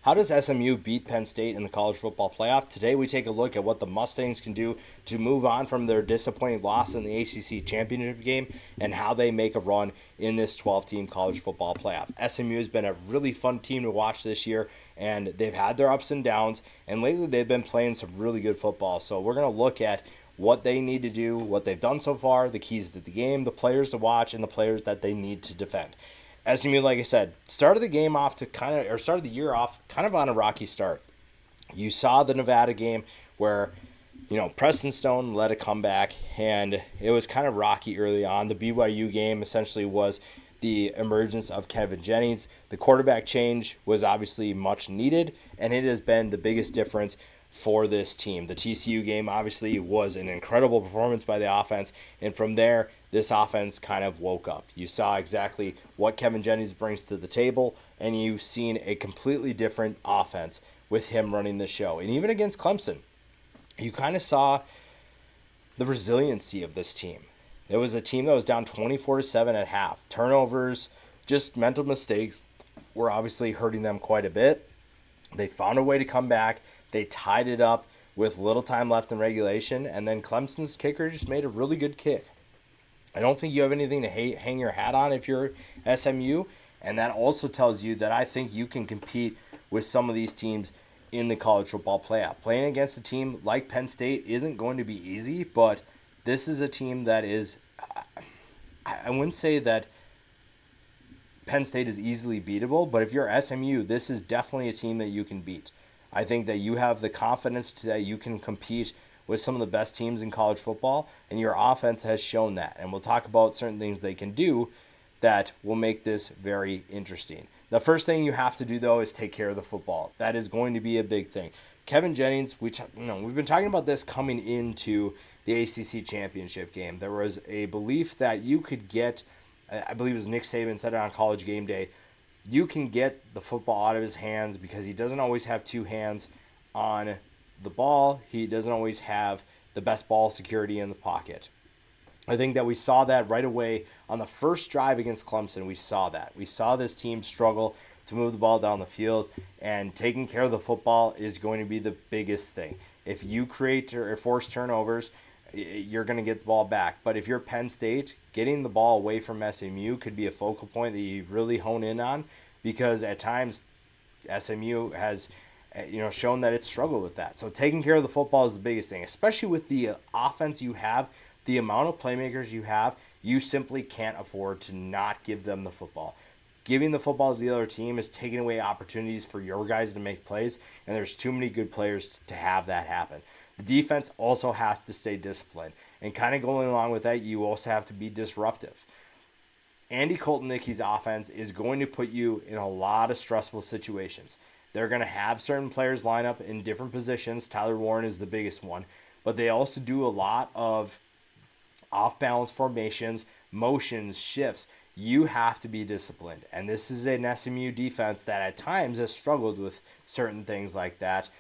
How does SMU beat Penn State in the college football playoff? Today we take a look at what the Mustangs can do to move on from their disappointing loss in the ACC Championship Game and how they make a run in this 12-team college football playoff. SMU has been a really fun team to watch this year, and they've had their ups and downs, and lately they've been playing some really good football. So we're going to look at what they need to do, what they've done so far, the keys to the game, the players to watch, and the players that they need to defend. SMU, like I said, started the year off kind of on a rocky start. You saw the Nevada game where, Preston Stone led a comeback, and it was kind of rocky early on. The BYU game essentially was the emergence of Kevin Jennings. The quarterback change was obviously much needed, and it has been the biggest difference for this team. The TCU game obviously was an incredible performance by the offense, and from there, this offense kind of woke up. You saw exactly what Kevin Jennings brings to the table, and you've seen a completely different offense with him running the show. And even against Clemson, you kind of saw the resiliency of this team. It was a team that was down 24-7 at half. Turnovers, just mental mistakes were obviously hurting them quite a bit. They found a way to come back. They tied it up with little time left in regulation, and then Clemson's kicker just made a really good kick. I don't think you have anything to hang your hat on if you're SMU, and that also tells you that I think you can compete with some of these teams in the college football playoff. Playing against a team like Penn State isn't going to be easy, but this is a team that is, I wouldn't say that Penn State is easily beatable, but if you're SMU, this is definitely a team that you can beat. I think that you have the confidence that you can compete with some of the best teams in college football, and your offense has shown that. And we'll talk about certain things they can do that will make this very interesting. The first thing you have to do, though, is take care of the football. That is going to be a big thing. Kevin Jennings, we've been talking about this coming into the ACC Championship Game. There was a belief that you could get, I believe it was Nick Saban said it on College Game Day, you can get the football out of his hands because he doesn't always have two hands on the ball. He doesn't always have the best ball security in the pocket. I think that we saw that right away on the first drive against Clemson. We saw that. We saw this team struggle to move the ball down the field, and taking care of the football is going to be the biggest thing. If you create or force turnovers, you're going to get the ball back. But if you're Penn State, getting the ball away from SMU could be a focal point that you really hone in on, because at times SMU has shown that it's struggled with that. So taking care of the football is the biggest thing, especially with the offense you have, the amount of playmakers you have. You simply can't afford to not give them the football. Giving the football to the other team is taking away opportunities for your guys to make plays, and there's too many good players to have that happen. The defense also has to stay disciplined, and kind of going along with that, you also have to be disruptive. Andy Koltnicki's offense is going to put you in a lot of stressful situations. They're going to have certain players line up in different positions. Tyler Warren is the biggest one. But they also do a lot of off-balance formations, motions, shifts. You have to be disciplined. And this is an SMU defense that at times has struggled with certain things like that.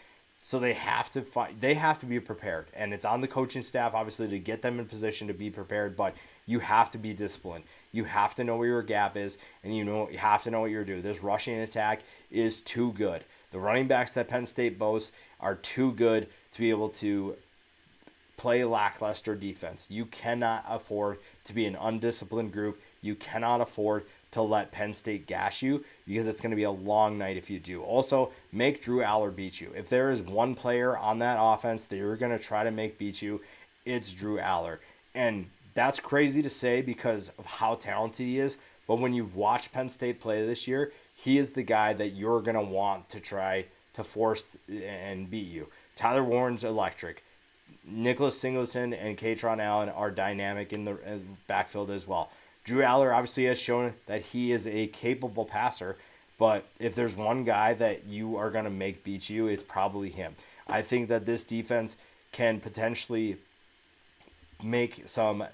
So they have to be prepared. And it's on the coaching staff, obviously, to get them in position to be prepared. But you have to be disciplined. You have to know where your gap is, and you have to know what you're doing. This rushing attack is too good. The running backs that Penn State boasts are too good to be able to play lackluster defense. You cannot afford to be an undisciplined group. You cannot afford to let Penn State gash you, because it's going to be a long night if you do. Also, make Drew Aller beat you. If there is one player on that offense that you're going to try to make beat you, it's Drew Aller. And that's crazy to say because of how talented he is, but when you've watched Penn State play this year, he is the guy that you're going to want to try to force and beat you. Tyler Warren's electric. Nicholas Singleton and Katron Allen are dynamic in the backfield as well. Drew Aller obviously has shown that he is a capable passer, but if there's one guy that you are going to make beat you, it's probably him. I think that this defense can potentially make some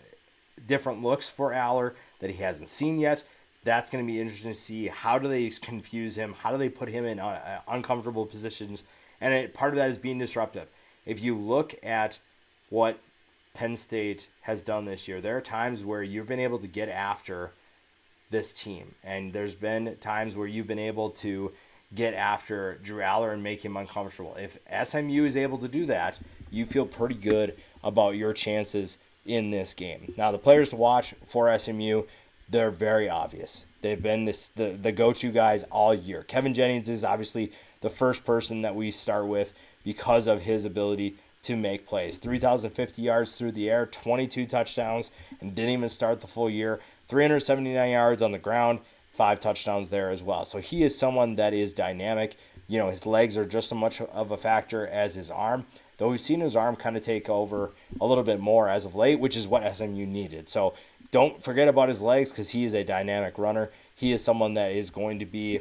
different looks for Aller that he hasn't seen yet. That's going to be interesting to see. How do they confuse him? How do they put him in uncomfortable positions? And part of that is being disruptive. If you look at what Penn State has done this year, there are times where you've been able to get after this team. And there's been times where you've been able to get after Drew Aller and make him uncomfortable. If SMU is able to do that, you feel pretty good about your chances in this game. Now, the players to watch for SMU, they're very obvious. They've been the go-to guys all year. Kevin Jennings is obviously the first person that we start with because of his ability to make plays. 3,050 yards through the air, 22 touchdowns, and didn't even start the full year. 379 yards on the ground, 5 touchdowns there as well. So he is someone that is dynamic. His legs are just as much of a factor as his arm, though we've seen his arm kind of take over a little bit more as of late, which is what SMU needed. So don't forget about his legs because he is a dynamic runner. He is someone that is going to be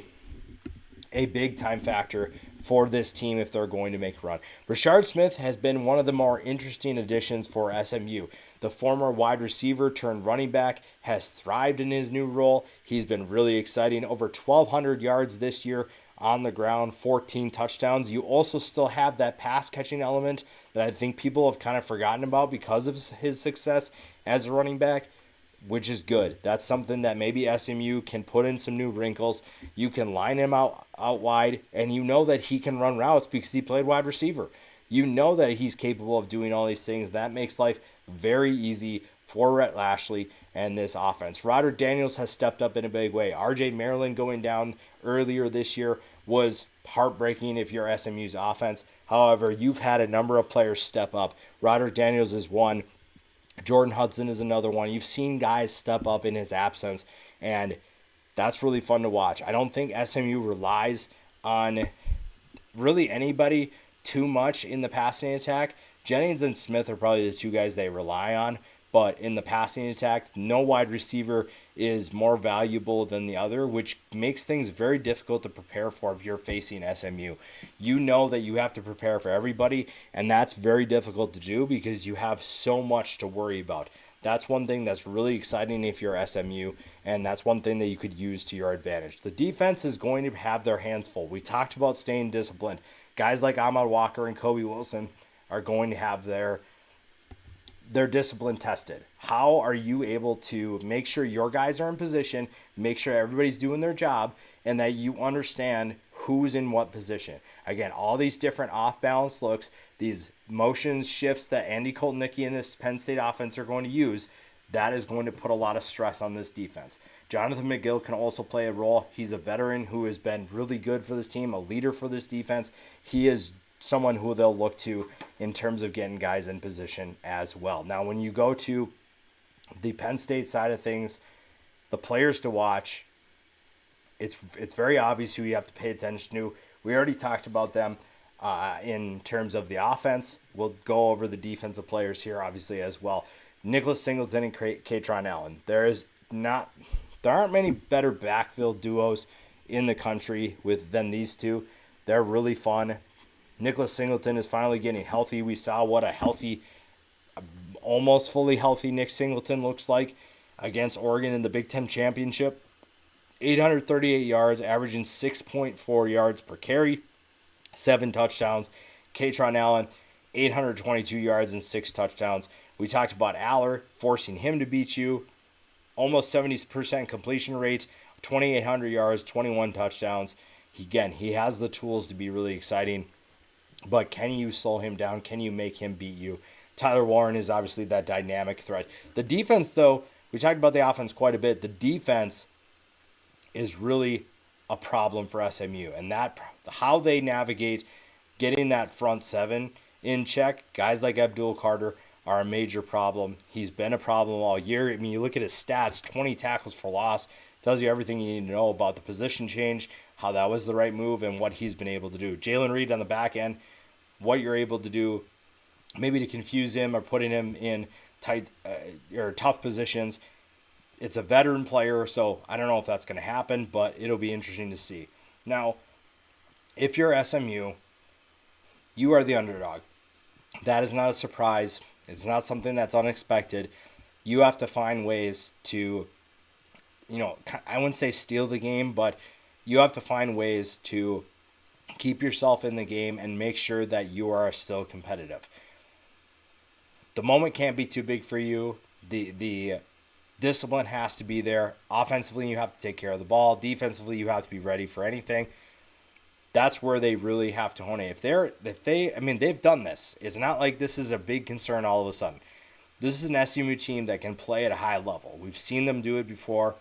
a big-time factor for this team if they're going to make a run. Rashard Smith has been one of the more interesting additions for SMU. The former wide receiver turned running back has thrived in his new role. He's been really exciting. Over 1,200 yards this year on the ground, 14 touchdowns. You also still have that pass-catching element that I think people have kind of forgotten about because of his success as a running back, which is good. That's something that maybe SMU can put in some new wrinkles. You can line him out wide, and you know that he can run routes because he played wide receiver. You know that he's capable of doing all these things. That makes life very easy for Rhett Lashlee and this offense. Roderick Daniels has stepped up in a big way. RJ Maryland going down earlier this year was heartbreaking if you're SMU's offense. However, you've had a number of players step up. Roderick Daniels is one. Jordan Hudson is another one. You've seen guys step up in his absence, and that's really fun to watch. I don't think SMU relies on really anybody too much in the passing attack. Jennings and Smith are probably the two guys they rely on, but in the passing attack, no wide receiver is more valuable than the other, which makes things very difficult to prepare for if you're facing SMU. You know that you have to prepare for everybody, and that's very difficult to do because you have so much to worry about. That's one thing that's really exciting if you're SMU, and that's one thing that you could use to your advantage. The defense is going to have their hands full. We talked about staying disciplined. Guys like Ahmad Walker and Kobe Wilson are going to have their discipline tested. How are you able to make sure your guys are in position, make sure everybody's doing their job, and that you understand who's in what position? Again, all these different off-balance looks, these motions, shifts that Andy Koltnicki and this Penn State offense are going to use, that is going to put a lot of stress on this defense. Jonathan McGill can also play a role. He's a veteran who has been really good for this team, a leader for this defense. He is someone who they'll look to in terms of getting guys in position as well. Now, when you go to the Penn State side of things, the players to watch, it's very obvious who you have to pay attention to. We already talked about them in terms of the offense. We'll go over the defensive players here, obviously, as well. Nicholas Singleton and Katron Allen. There aren't many better backfield duos in the country than these two. They're really fun. Nicholas Singleton is finally getting healthy. We saw what a healthy, almost fully healthy Nick Singleton looks like against Oregon in the Big Ten Championship. 838 yards, averaging 6.4 yards per carry, 7 touchdowns. Katron Allen, 822 yards and 6 touchdowns. We talked about Aller, forcing him to beat you. Almost 70% completion rate, 2,800 yards, 21 touchdowns. He has the tools to be really exciting. But can you slow him down? Can you make him beat you? Tyler Warren is obviously that dynamic threat. The defense, though, we talked about the offense quite a bit. The defense is really a problem for SMU. And that how they navigate getting that front seven in check, guys like Abdul Carter are a major problem. He's been a problem all year. I mean, you look at his stats, 20 tackles for loss. Tells you everything you need to know about the position change, how that was the right move, and what he's been able to do. Jalen Reed on the back end, what you're able to do, maybe to confuse him or putting him in tight or tough positions. It's a veteran player, so I don't know if that's going to happen, but it'll be interesting to see. Now, if you're SMU, you are the underdog. That is not a surprise. It's not something that's unexpected. You have to find ways to, I wouldn't say steal the game, but you have to find ways to keep yourself in the game and make sure that you are still competitive. The moment can't be too big for you. The discipline has to be there. Offensively, you have to take care of the ball. Defensively, you have to be ready for anything. That's where they really have to hone it. They've done this. It's not like this is a big concern all of a sudden. This is an SMU team that can play at a high level. We've seen them do it before.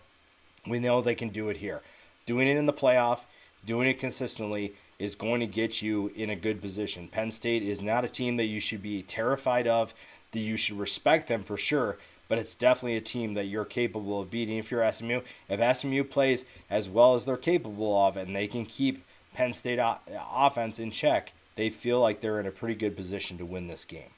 We know they can do it here. Doing it in the playoff, doing it consistently is going to get you in a good position. Penn State is not a team that you should be terrified of, that you should respect them for sure, but it's definitely a team that you're capable of beating if you're SMU. If SMU plays as well as they're capable of and they can keep Penn State offense in check, they feel like they're in a pretty good position to win this game.